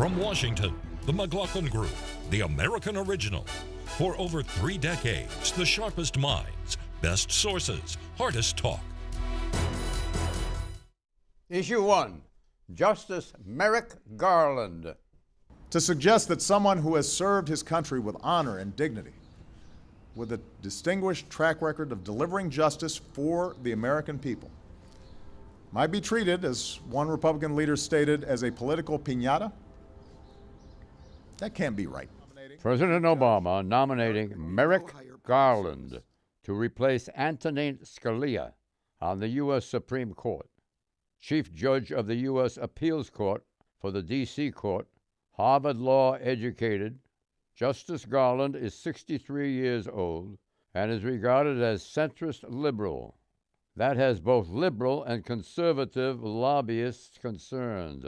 From Washington, the McLaughlin Group, the American original. For over 3 decades, the sharpest minds, best sources, hardest talk. Issue 1, Justice Merrick Garland. To suggest that someone who has served his country with honor and dignity, with a distinguished track record of delivering justice for the American people, might be treated, as one Republican leader stated, as a political piñata, that can't be right. President Obama nominating Merrick Garland to replace Antonin Scalia on the U.S. Supreme Court. Chief Judge of the U.S. Appeals Court for the D.C. Court, Harvard Law educated, Justice Garland is 63 years old and is regarded as centrist liberal. That has both liberal and conservative lobbyists concerned.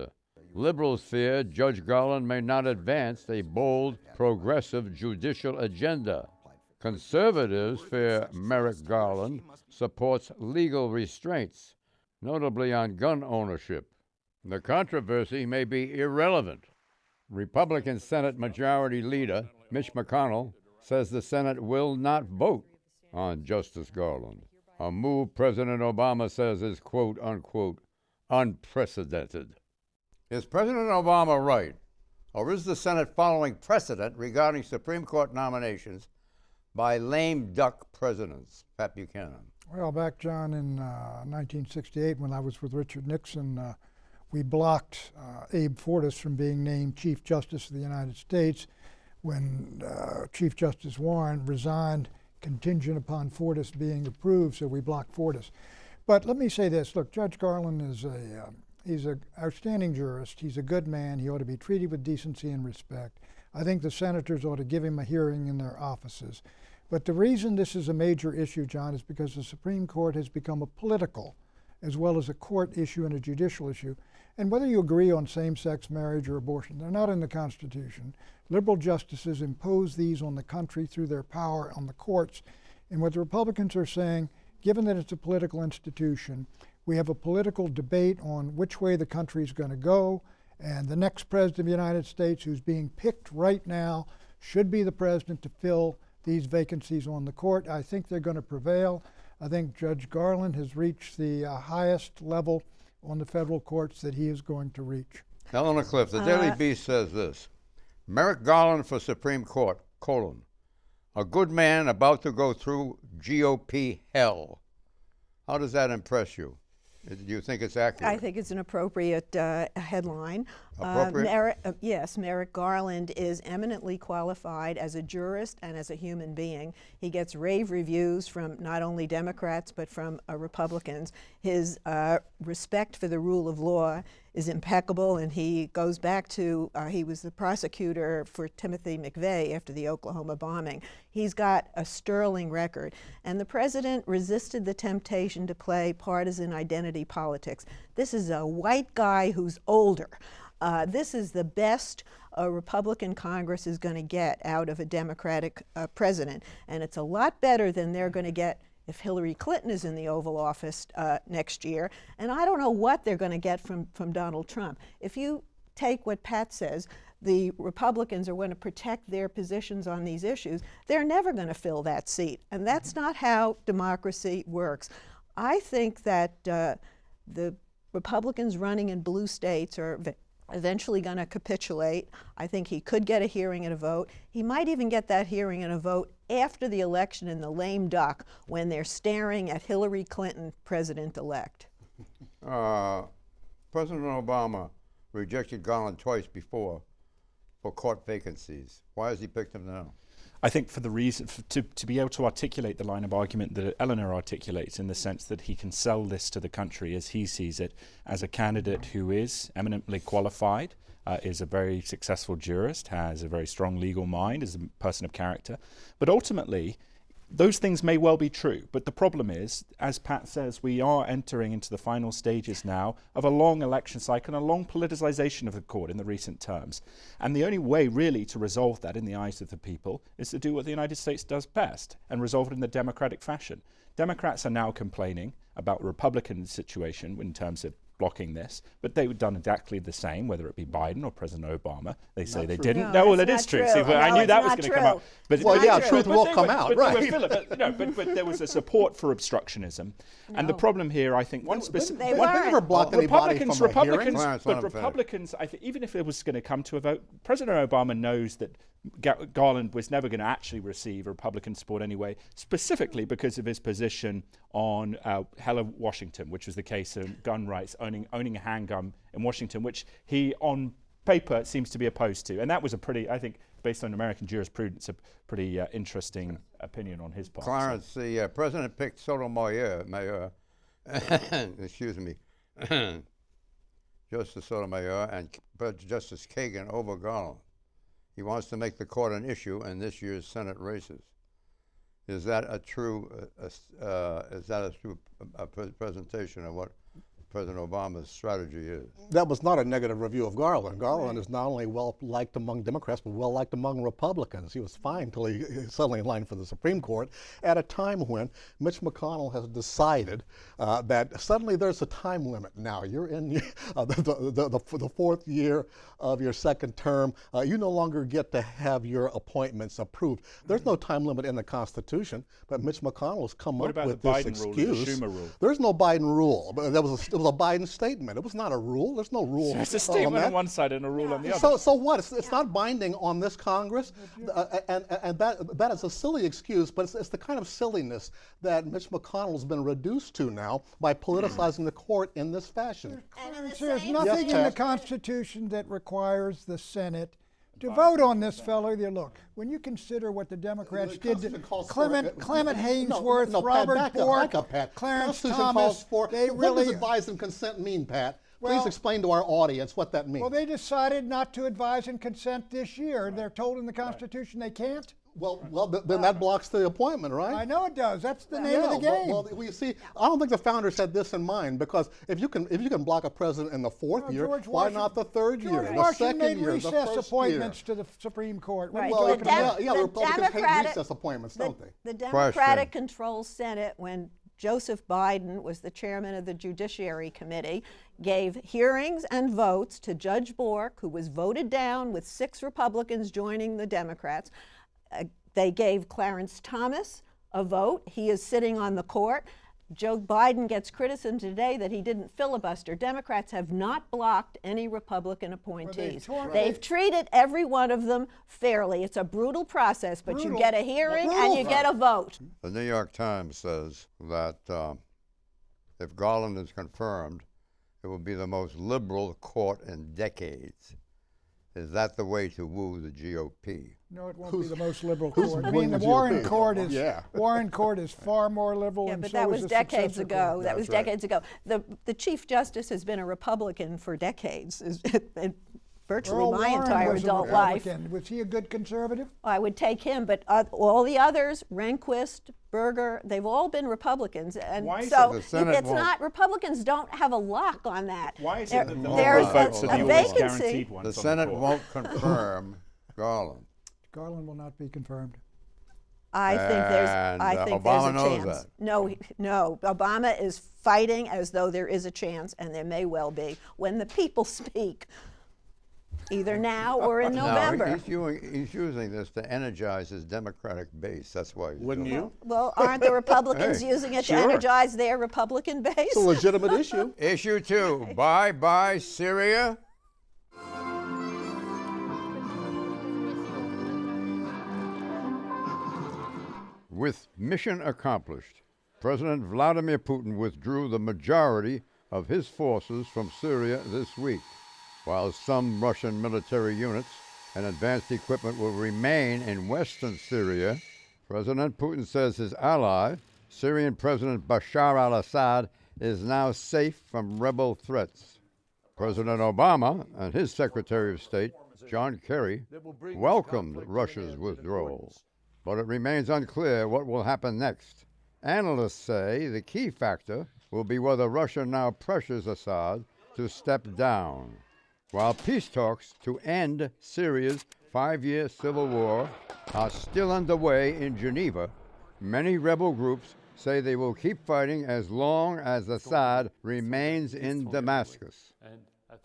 Liberals fear Judge Garland may not advance a bold, progressive judicial agenda. Conservatives fear Merrick Garland supports legal restraints, notably on gun ownership. The controversy may be irrelevant. Republican Senate Majority Leader Mitch McConnell says the Senate will not vote on Justice Garland, a move President Obama says is, quote, unquote, unprecedented. Is President Obama right, or is the Senate following precedent regarding Supreme Court nominations by lame duck presidents? Pat Buchanan. Well, back, John, in 1968, when I was with Richard Nixon, we blocked Abe Fortas from being named Chief Justice of the United States when Chief Justice Warren resigned contingent upon Fortas being approved, so we blocked Fortas. But let me say this. Look, Judge Garland is he's an outstanding jurist. He's a good man. He ought to be treated with decency and respect. I think the senators ought to give him a hearing in their offices. But the reason this is a major issue, John, is because the Supreme Court has become a political as well as a court issue and a judicial issue. And whether you agree on same-sex marriage or abortion, they're not in the Constitution. Liberal justices impose these on the country through their power on the courts. And what the Republicans are saying, given that it's a political institution, we have a political debate on which way the country is going to go, and the next president of the United States, who's being picked right now, should be the president to fill these vacancies on the court. I think they're going to prevail. I think Judge Garland has reached the highest level on the federal courts that he is going to reach. Eleanor Cliff, the Daily Beast says this: Merrick Garland for Supreme Court, a good man about to go through GOP hell. How does that impress you? Do you think it's accurate? I think it's an appropriate headline. Appropriate? Yes, Merrick Garland is eminently qualified as a jurist and as a human being. He gets rave reviews from not only Democrats but from Republicans. His respect for the rule of law is impeccable, and he goes back to, he was the prosecutor for Timothy McVeigh after the Oklahoma bombing. He's got a sterling record, and the president resisted the temptation to play partisan identity politics. This is a white guy who's older. This is the best a Republican Congress is going to get out of a Democratic president, and it's a lot better than they're going to get if Hillary Clinton is in the Oval Office next year. And I don't know what they're going to get from Donald Trump. If you take what Pat says, the Republicans are going to protect their positions on these issues, they're never going to fill that seat. And that's not how democracy works. I think that the Republicans running in blue states are eventually going to capitulate. I think he could get a hearing and a vote. He might even get that hearing and a vote after the election in the lame duck when they're staring at Hillary Clinton, president-elect. President Obama rejected Garland twice before for court vacancies. Why has he picked him now? I think for the reason, to be able to articulate the line of argument that Eleanor articulates, in the sense that he can sell this to the country as he sees it, as a candidate who is eminently qualified, is a very successful jurist, has a very strong legal mind, is a person of character. But ultimately, those things may well be true, but the problem is, as Pat says, we are entering into the final stages now of a long election cycle and a long politicization of the court in the recent terms. And the only way really to resolve that in the eyes of the people is to do what the United States does best and resolve it in the democratic fashion. Democrats are now complaining about the Republican situation in terms of blocking this, but they would done exactly the same, whether it be Biden or President Obama. They say they true. didn't. No, No, well, that's it is not true. true. See, well, I No, knew it's that was not going to come true. out. But Well, it's yeah, not true. truth But will they come were- out, but right. they were but there was a support for obstructionism, and the No. problem here, I think, one specific. They They weren't. never blocked anybody Republicans, from a hearing. Republicans, Clarence, but let him finish. Republicans, I think, even if it was going to come to a vote, President Obama knows that Garland was never going to actually receive Republican support anyway, specifically because of his position on Heller Washington, which was the case of gun rights, owning a handgun in Washington, which he, on paper, seems to be opposed to. And that was a pretty, I think, based on American jurisprudence, a pretty interesting opinion on his part. Clarence, the president picked Sotomayor, excuse me, Justice Sotomayor and Justice Kagan over Garland. He wants to make the court an issue in this year's Senate races. Is that a true presentation of what President Obama's strategy is? That was not a negative review of Garland. Garland is not only well liked among Democrats, but well liked among Republicans. He was fine until he suddenly in line for the Supreme Court at a time when Mitch McConnell has decided that suddenly there's a time limit now. You're in the fourth year of your second term. You no longer get to have your appointments approved. There's no time limit in the Constitution, but Mitch McConnell has come What up about with the this Biden rule, excuse. the Schumer rule? There's no Biden rule. But it was a Biden statement. It was not a rule. There's no rule. There's a on statement that. on one side and a rule on the other. So what? It's not binding on this Congress, and that is a silly excuse. But it's the kind of silliness that Mitch McConnell's been reduced to now by politicizing the court in this fashion. And There's nothing in the Ted. Constitution that requires the Senate to vote on this fellow. Look, when you consider what the Democrats did to Constitution calls for Clement it. Haynesworth, Pat, Robert back Bork, up, Pat. Clarence Constitution Thomas, calls for, they what really... does advise and consent mean, Pat? Well- Please explain to our audience what that means. Well, they decided not to advise and consent this year. They're told in the Constitution they can't. Then that blocks the appointment, right? I know it does. That's the name of the game. Well, you see, I don't think the founders had this in mind, because if you can block a president in the fourth year, George why Washington- not the third year, George the Washington second made year, the recess first appointments year? to the Supreme Court. Right. Well, The the Republicans hate Democratic- recess appointments, don't they? The Democratic-controlled Senate, when Joseph Biden was the chairman of the Judiciary Committee, gave hearings and votes to Judge Bork, who was voted down with 6 Republicans joining the Democrats. They gave Clarence Thomas a vote. He is sitting on the court. Joe Biden gets criticism today that he didn't filibuster. Democrats have not blocked any Republican appointees. They've treated every one of them fairly. It's a brutal process, but you get a hearing and you get a vote. The New York Times says that if Garland is confirmed, it will be the most liberal court in decades. Is that the way to woo the GOP? No, it won't be the most liberal who's court. I winning mean, the the Warren GOP? Court is Yeah. Warren Court is far more liberal, Yeah, and but so that is was the decades successor ago. court. That was decades ago. The Chief Justice has been a Republican for decades, in virtually Earl my Warren entire was a adult life. Republican. Was he a good conservative? I would take him, but all the others, Rehnquist, Berger, they've all been Republicans, and Why is so it the Senate it's won't- not. Republicans don't have a lock on that. Why is There- it that the there's liberal votes are a the always vacancy. guaranteed ones The on Senate court? won't confirm Garland. Garland will not be confirmed. I think there's. And, I think Obama there's a knows chance. that. No. Obama is fighting as though there is a chance, and there may well be when the people speak, either now or in November. No, he's using this to energize his Democratic base. That's why. Wouldn't you? Well, aren't the Republicans Hey, using it sure. to energize their Republican base? It's a legitimate issue. Issue 2. Bye Syria. With mission accomplished, President Vladimir Putin withdrew the majority of his forces from Syria this week, while some Russian military units and advanced equipment will remain in western Syria. President Putin says his ally, Syrian President Bashar al-Assad, is now safe from rebel threats. President Obama and his Secretary of State, John Kerry, welcomed Russia's withdrawal, but it remains unclear what will happen next. Analysts say the key factor will be whether Russia now pressures Assad to step down. While peace talks to end Syria's 5-year civil war are still underway in Geneva, many rebel groups say they will keep fighting as long as Assad remains in Damascus.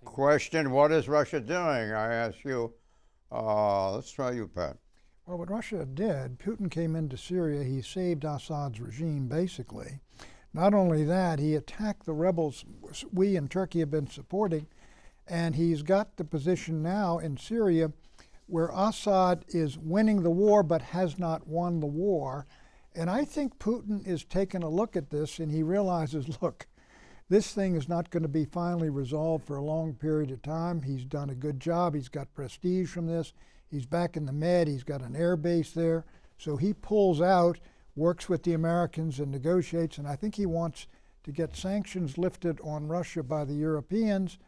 Question, what is Russia doing? I ask you. Let's try you, Pat. Well, what Russia did, Putin came into Syria, he saved Assad's regime, basically. Not only that, he attacked the rebels we in Turkey have been supporting, and he's got the position now in Syria where Assad is winning the war but has not won the war. And I think Putin is taking a look at this and he realizes, look, this thing is not going to be finally resolved for a long period of time. He's done a good job. He's got prestige from this. He's back in the Med. He's got an air base there. So he pulls out, works with the Americans and negotiates, and I think he wants to get sanctions lifted on Russia by the Europeans.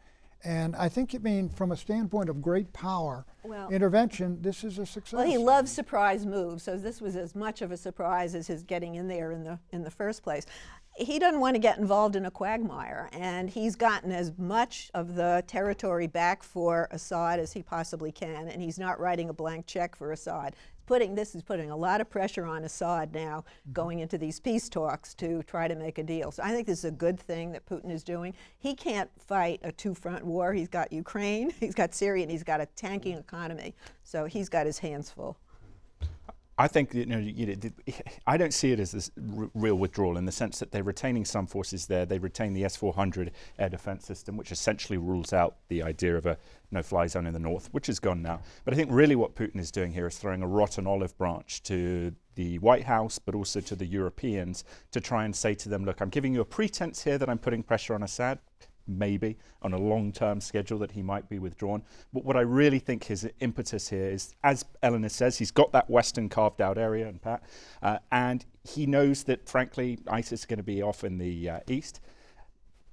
And I think, from a standpoint of great power, intervention, this is a success. Well, he loves surprise moves, so this was as much of a surprise as his getting in there in the first place. He doesn't want to get involved in a quagmire, and he's gotten as much of the territory back for Assad as he possibly can, and he's not writing a blank check for Assad. This is putting a lot of pressure on Assad now going into these peace talks to try to make a deal. So I think this is a good thing that Putin is doing. He can't fight a two-front war. He's got Ukraine, he's got Syria, and he's got a tanking economy. So he's got his hands full. I think I don't see it as this real withdrawal in the sense that they're retaining some forces there. They retain the S-400 air defense system, which essentially rules out the idea of a no-fly zone in the north, which is gone now. But I think really what Putin is doing here is throwing a rotten olive branch to the White House, but also to the Europeans, to try and say to them, look, I'm giving you a pretense here that I'm putting pressure on Assad, maybe on a long-term schedule that he might be withdrawn. But what I really think his impetus here is, as Eleanor says, he's got that western carved out area, and Pat, and he knows that, frankly, ISIS is going to be off in the east.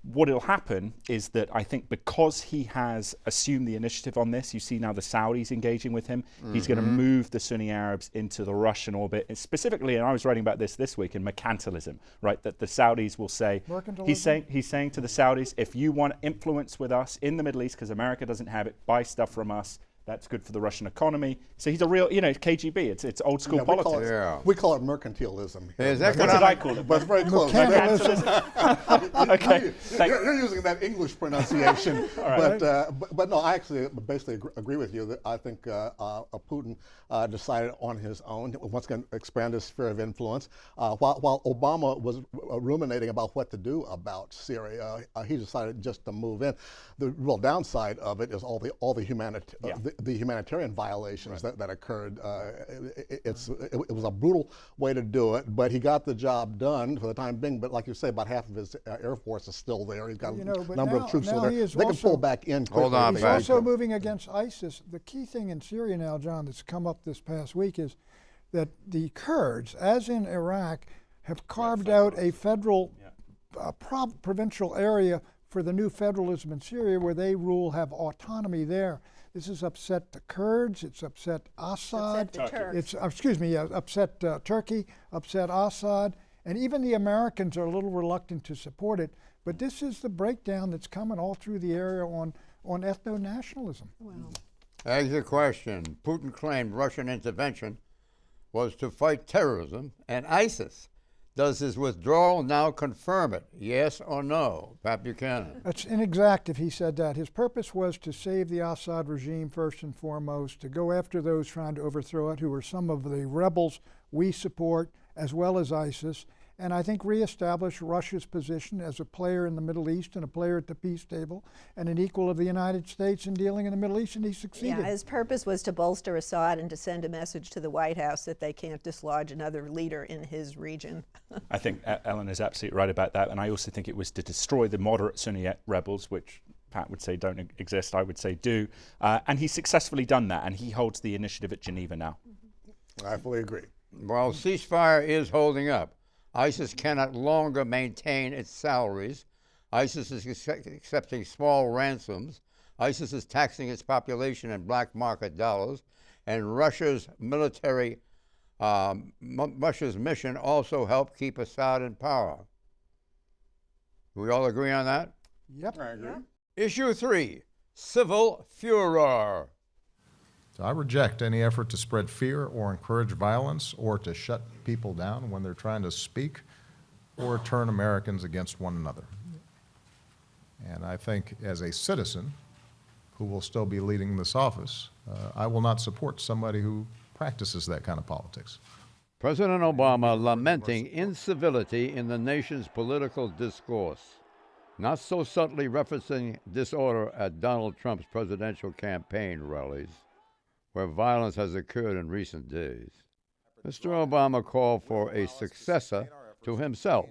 What will happen is that I think because he has assumed the initiative on this, you see now the Saudis engaging with him. He's going to move the Sunni Arabs into the Russian orbit. And specifically, and I was writing about this week, in mercantilism, right? That the Saudis will say, he's saying to the Saudis, if you want influence with us in the Middle East, because America doesn't have it, buy stuff from us. That's good for the Russian economy. So he's a real, KGB. It's old school politics. We call it mercantilism. Is That's what I call it. But it's very close. Okay. You're using that English pronunciation. But no, I actually basically agree with you. That I think Putin decided on his own, once again, expand his sphere of influence. While Obama was ruminating about what to do about Syria, he decided just to move in. The real downside of it is all the humanitarian violations that occurred. It was a brutal way to do it, but he got the job done for the time being. But like you say, about half of his Air Force is still there. He's got a number of troops still there. They can pull back in quickly. Hold on, he's also moving against ISIS. The key thing in Syria now, John, that's come up this past week is that the Kurds, as in Iraq, have carved out a federal provincial area for the new federalism in Syria, where they have autonomy there. This has upset the Kurds. It's upset Assad. It's upset Turkey, upset Assad, and even the Americans are a little reluctant to support it. But this is the breakdown that's coming all through the area on ethno-nationalism. Wow. Here's the question. Putin claimed Russian intervention was to fight terrorism and ISIS. Does his withdrawal now confirm it? Yes or no? Pat Buchanan. That's inexact if he said that. His purpose was to save the Assad regime first and foremost, to go after those trying to overthrow it, who are some of the rebels we support, as well as ISIS, and I think reestablish Russia's position as a player in the Middle East and a player at the peace table and an equal of the United States in dealing in the Middle East, and he succeeded. Yeah, his purpose was to bolster Assad and to send a message to the White House that they can't dislodge another leader in his region. I think Ellen is absolutely right about that, and I also think it was to destroy the moderate Sunni rebels, which Pat would say don't exist, I would say do, and he's successfully done that, and he holds the initiative at Geneva now. I fully agree. While ceasefire is holding up, ISIS cannot longer maintain its salaries. ISIS is accepting small ransoms. ISIS is taxing its population in black market dollars. And Russia's mission also helped keep Assad in power. Do we all agree on that? Yep. I agree. Issue 3, civil furor. So I reject any effort to spread fear or encourage violence or to shut people down when they're trying to speak or turn Americans against one another. And I think as a citizen who will still be leading this office, I will not support somebody who practices that kind of politics. President Obama lamenting incivility in the nation's political discourse, not so subtly referencing disorder at Donald Trump's presidential campaign rallies, where violence has occurred in recent days. Mr. Obama called for a successor to himself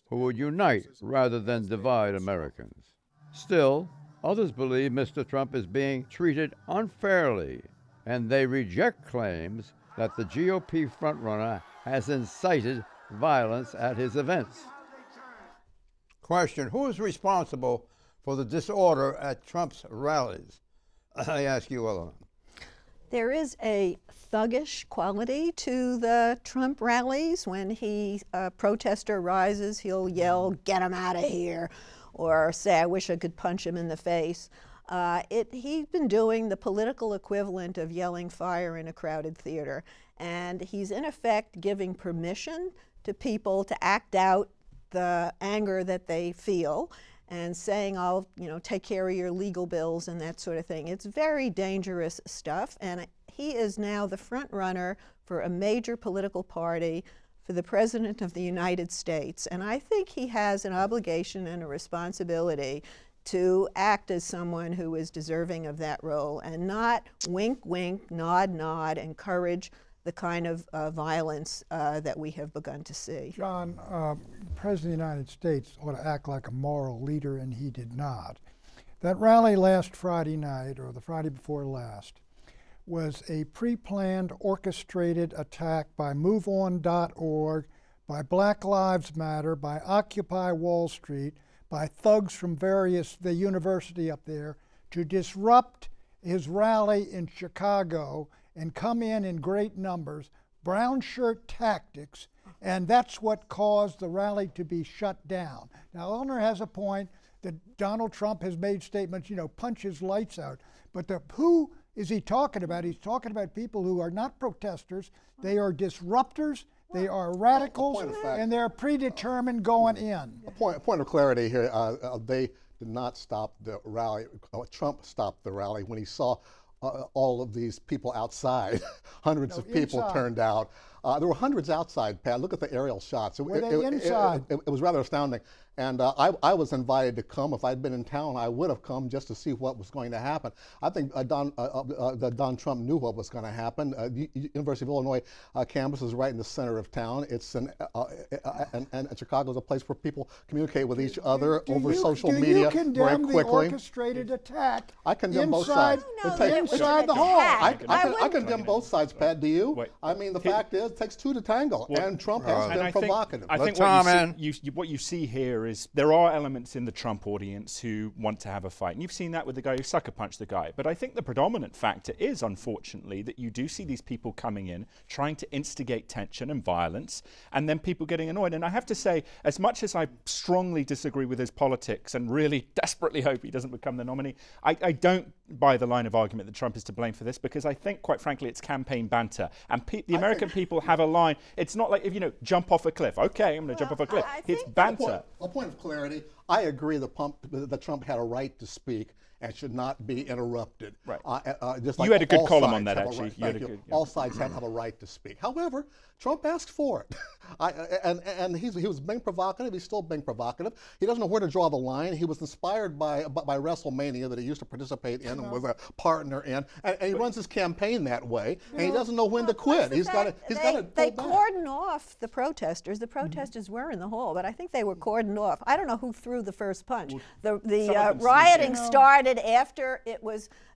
who would unite rather than divide Americans. Still, others believe Mr. Trump is being treated unfairly, and they reject claims that the GOP frontrunner has incited violence at his events. Question: who is responsible for the disorder at Trump's rallies? I ask you, Eleanor. There is a thuggish quality to the Trump rallies. When a protester rises, he'll yell, "Get him out of here," or say, "I wish I could punch him in the face." He's been doing the political equivalent of yelling fire in a crowded theater. And he's in effect giving permission to people to act out the anger that they feel and saying, "I'll, take care of your legal bills," and that sort of thing. It's very dangerous stuff, and he is now the front runner for a major political party for the President of the United States. And I think he has an obligation and a responsibility to act as someone who is deserving of that role and not wink, wink, nod, nod, encourage the kind of violence that we have begun to see. John, the President of the United States ought to act like a moral leader, and he did not. That rally last Friday night, or the Friday before last, was a pre-planned, orchestrated attack by MoveOn.org, by Black Lives Matter, by Occupy Wall Street, by thugs from the university up there, to disrupt his rally in Chicago and come in great numbers, brown shirt tactics, and that's what caused the rally to be shut down. Now, Eleanor has a point that Donald Trump has made statements, punch his lights out, but who is he talking about? He's talking about people who are not protesters, they are disruptors, they are radicals, and they're predetermined going in. A point of clarity here, they did not stop the rally. Trump stopped the rally when he saw all of these people outside. Hundreds of people inside. turned out. There were hundreds outside, Pat. Look at the aerial shots. Were they inside? It was rather astounding. And I was invited to come. If I'd been in town, I would have come just to see what was going to happen. I think Don Trump knew what was going to happen. University of Illinois campus is right in the center of town. It's and Chicago is a place where people communicate with each other over social media very quickly. Do you condemn the orchestrated attack? I condemn both sides. Inside the hall. I condemn both sides, Pat. Do you? Wait. I mean, the fact is, it takes two to tango, and Trump has been provocative. I think what you see here is there are elements in the Trump audience who want to have a fight. And you've seen that with the guy who sucker punched the guy. But I think the predominant factor is, unfortunately, that you do see these people coming in, trying to instigate tension and violence, and then people getting annoyed. And I have to say, as much as I strongly disagree with his politics and really desperately hope he doesn't become the nominee, I don't buy the line of argument that Trump is to blame for this, because I think, quite frankly, it's campaign banter. And the American people have a line. It's not like, jump off a cliff. Okay, I'm going to jump off a cliff. It's banter. A point of clarity, I agree that Trump had a right to speak and should not be interrupted. Right. Just like you had a good all column sides on that, have a actually. right. All sides have a right to speak. However, Trump asked for it. And he was being provocative. He's still being provocative. He doesn't know where to draw the line. He was inspired by WrestleMania that he used to participate in and was a partner in. And he runs his campaign that way. And he doesn't know when to quit. They cordoned off the protesters. The protesters were in the hall, but I think they were cordoned off. I don't know who threw the first punch. The rioting started after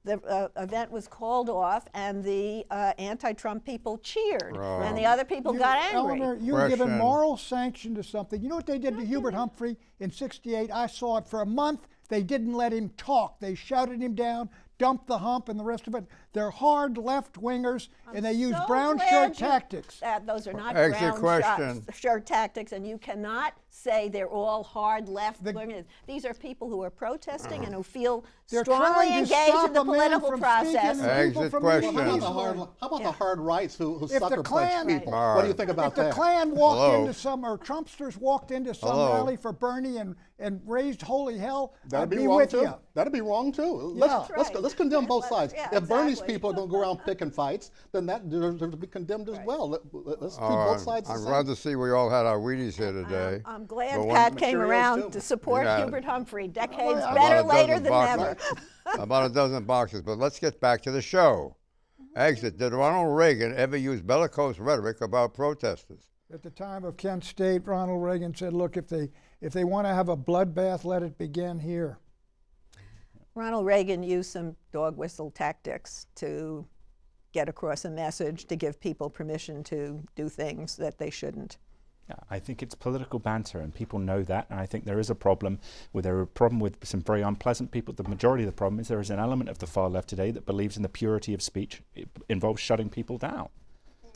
the event was called off, and the anti-Trump people cheered, and the other people got angry. Eleanor, you're giving moral sanction to something. You know what they did to Hubert Humphrey in '68? I saw it for a month. They didn't let him talk. They shouted him down, dumped the hump, and the rest of it. They're hard left-wingers, and they use brown shirt tactics. Those are not brown shirt tactics, and you cannot say they're all hard left. These are people who are protesting and who feel They're strongly trying to engaged stop in the a man political from process. speaking and people Exit from question. leaving. How about the hard rights who sucker punch Klan- people? All What do you right. think about If the that? Klan walked Hello? into some, or Trumpsters walked into some Hello? rally for Bernie and raised holy hell, That'd I'd be be wrong with too. you. That'd be wrong too. Yeah. Let's condemn both sides. Yeah, If Bernie's exactly. people don't go around picking fights, then that deserves to be condemned as well. Let's treat All both right. sides the I'm same. glad to see we all had our Wheaties here today. I'm glad But when- Pat came Cheerios, around too. to support Yeah. Hubert Humphrey. Decades About better a later dozen than never. boxes. About a dozen boxes, but let's get back to the show. Exit. Did Ronald Reagan ever use bellicose rhetoric about protesters? At the time of Kent State, Ronald Reagan said, look, if they want to have a bloodbath, let it begin here. Ronald Reagan used some dog whistle tactics to get across a message, to give people permission to do things that they shouldn't. Yeah, I think it's political banter, and people know that. And I think there is a problem with some very unpleasant people. The majority of the problem is there is an element of the far left today that believes in the purity of speech. It involves shutting people down.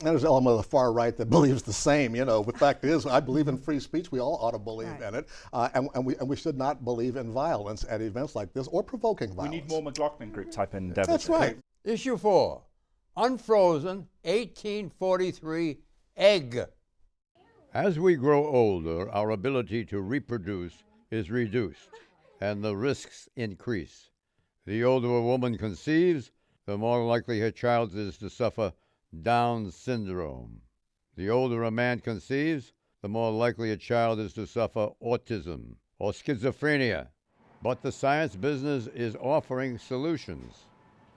And there's an element of the far right that believes the same. The fact is, I believe in free speech. We all ought to believe in it, and we should not believe in violence at events like this or provoking violence. We need more McLaughlin Group type endeavors. That's right. Issue 4. Unfrozen 1843 egg. As we grow older, our ability to reproduce is reduced, and the risks increase. The older a woman conceives, the more likely her child is to suffer Down syndrome. The older a man conceives, the more likely a child is to suffer autism or schizophrenia. But the science business is offering solutions.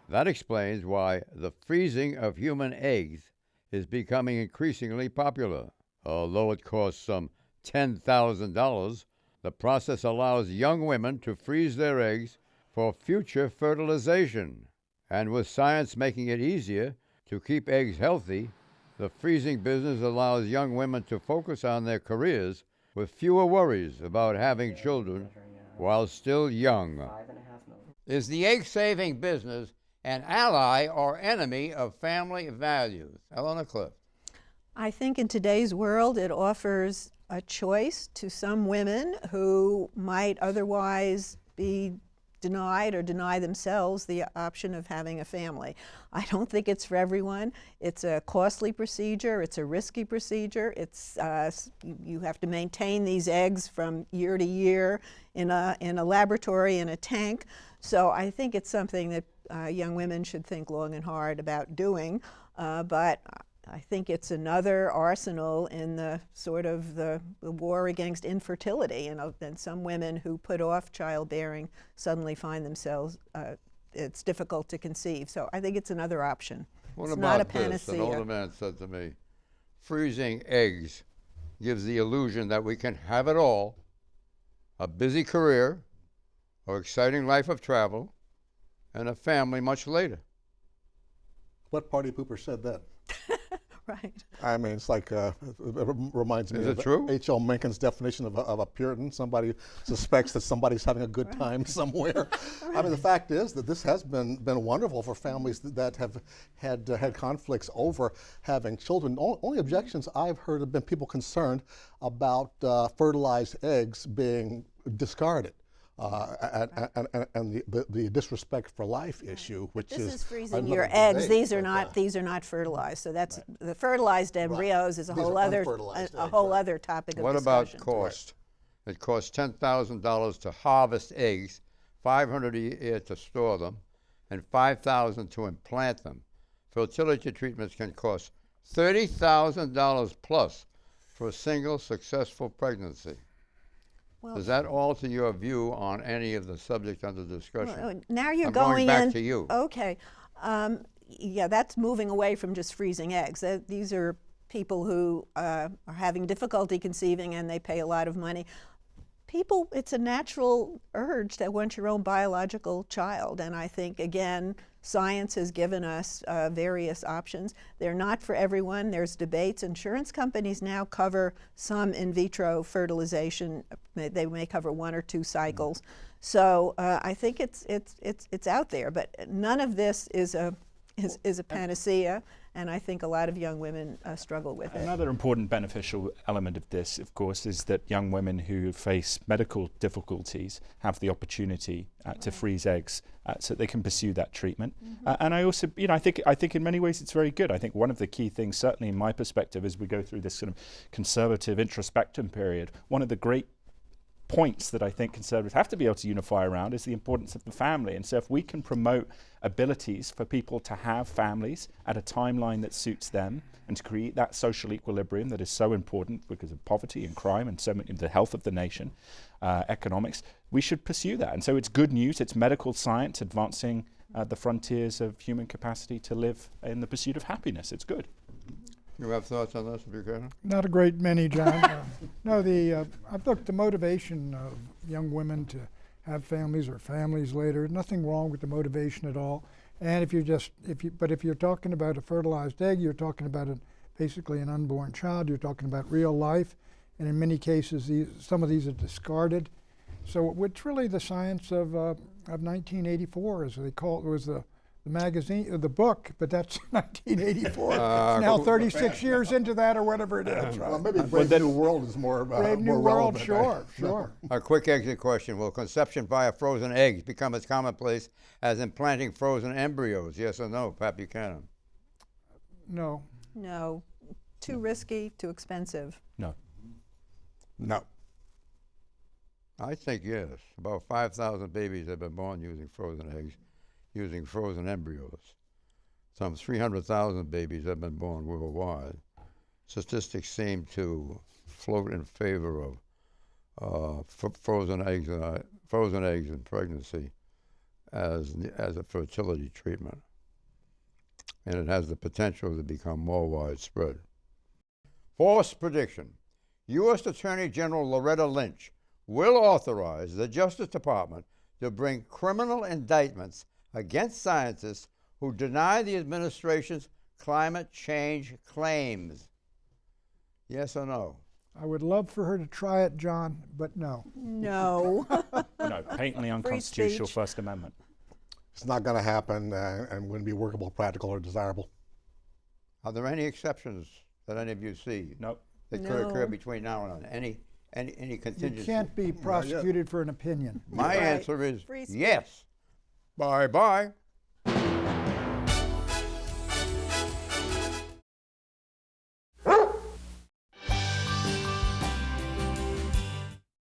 That explains why the freezing of human eggs is becoming increasingly popular. Although it costs some $10,000, the process allows young women to freeze their eggs for future fertilization. And with science making it easier to keep eggs healthy, the freezing business allows young women to focus on their careers with fewer worries about having children while still young. Is the egg-saving business an ally or enemy of family values? Eleanor Cliff. I think in today's world it offers a choice to some women who might otherwise be denied or deny themselves the option of having a family. I don't think it's for everyone. It's a costly procedure. It's a risky procedure. It's you have to maintain these eggs from year to year in a laboratory in a tank. So I think it's something that young women should think long and hard about doing. But I think it's another arsenal in the sort of the war against infertility. And some women who put off childbearing suddenly find themselves, it's difficult to conceive. So I think it's another option. What It's about not a this? An panacea. older man said to me, freezing eggs gives the illusion that we can have it all, a busy career, or exciting life of travel, and a family much later. What party pooper said that? Right. I mean, it's like, it reminds me Is of it true? H.L. Menken's definition of a Puritan. Somebody suspects that somebody's having a good time somewhere. I mean, the fact is that this has been wonderful for families that have had conflicts over having children. Only objections I've heard have been people concerned about fertilized eggs being discarded. And the disrespect for life issue, which This is is freezing another your eggs. debate, These are not fertilized. So that's the fertilized embryos is a These whole are other unfertilized eggs, other topic of What discussion. about cost? It costs $10,000 to harvest eggs, $500 a year to store them, and $5,000 to implant them. Fertility treatments can cost $30,000 plus for a single successful pregnancy. Well, Does that alter your view on any of the subject under discussion? well, now you're I'm going in. back to you. Okay. Yeah, that's moving away from just freezing eggs. These are people who are having difficulty conceiving and they pay a lot of money. It's a natural urge to want your own biological child. And I think, again, science has given us various options. They're not for everyone. There's debates. Insurance companies now cover some in vitro fertilization. They may cover 1 or 2 cycles. So I think it's out there. But none of this is a panacea. and I think a lot of young women struggle with it. Another important beneficial element of this, of course, is that young women who face medical difficulties have the opportunity to freeze eggs so they can pursue that treatment. And I also, I think in many ways it's very good. I think one of the key things, certainly in my perspective, as we go through this sort of conservative introspection period, one of the great points that I think conservatives have to be able to unify around is the importance of the family. And so if we can promote abilities for people to have families at a timeline that suits them and to create that social equilibrium that is so important because of poverty and crime and so many, the health of the nation, economics, we should pursue that. And so it's good news. It's medical science advancing the frontiers of human capacity to live in the pursuit of happiness. It's good. You have thoughts on this, Buchanan? Not a great many, John. No, I've looked the motivation of young women to have families or families later. Nothing wrong with the motivation at all. And if you're talking about a fertilized egg, you're talking about basically an unborn child. You're talking about real life, and in many cases, some of these are discarded. So it's really the science of 1984, as they call it. It was the magazine, the book, but that's 1984. It's now 36 years into that, or whatever it is. Right? Well, maybe Brave New World is more Brave New more World, relevant. sure. A quick exit question. Will conception via frozen eggs become as commonplace as implanting frozen embryos? Yes or no, Pat Buchanan? No. No, too risky, too expensive. No. No. I think yes. About 5,000 babies have been born using frozen eggs, using frozen embryos. Some 300,000 babies have been born worldwide. Statistics seem to float in favor of frozen eggs in pregnancy as a fertility treatment, and it has the potential to become more widespread. False prediction: U.S. Attorney General Loretta Lynch will authorize the Justice Department to bring criminal indictments against scientists who deny the administration's climate change claims. Yes or no? I would love for her to try it, John, but no. No. No, patently unconstitutional speech. First Amendment. It's not going to happen and wouldn't be workable, practical, or desirable. Are there any exceptions that any of you see Nope. that could occur between now and then? Any contingency? You can't be prosecuted for an opinion. My Right. answer is Free speech. yes. Bye-bye.